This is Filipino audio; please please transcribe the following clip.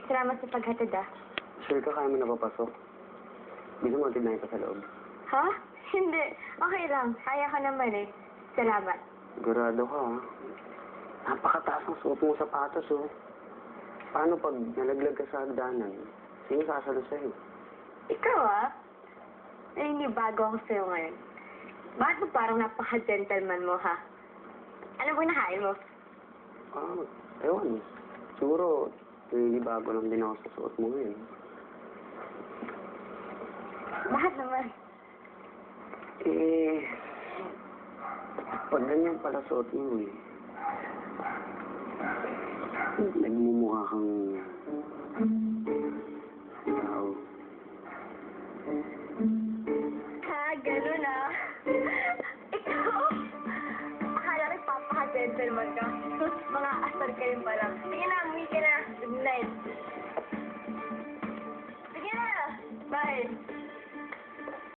Salamat sa paghatid, ah. Sure ka kaya mo na papasok? Gusto mo tignan ka sa loob? Ha? Hindi. Okay lang. Kaya ka naman eh. Salamat. Sigurado ka, ha? Napakataas ng suot mong sapatos, oh. Paano pag nalaglag ka sa hagdanan? Sino sasalo sa'yo? Ikaw, ah. Bago ako sa'yo ngayon. Bakit mo parang napaka-gentleman mo, ha? Ano ba nakain mo? Ah, ewan. Siguro, bago lang din ako sa suot mo ngayon. Bakit naman? Eh, pag ganyan pala suot mo, eh. Nagmumukha kang tao. Ha? Ganun, ah. Ikaw? Akala ko papaka-gentleman ka. Mga asar kayo pala. Sige na, umuwi ka na. Good night. Sige na! Bye!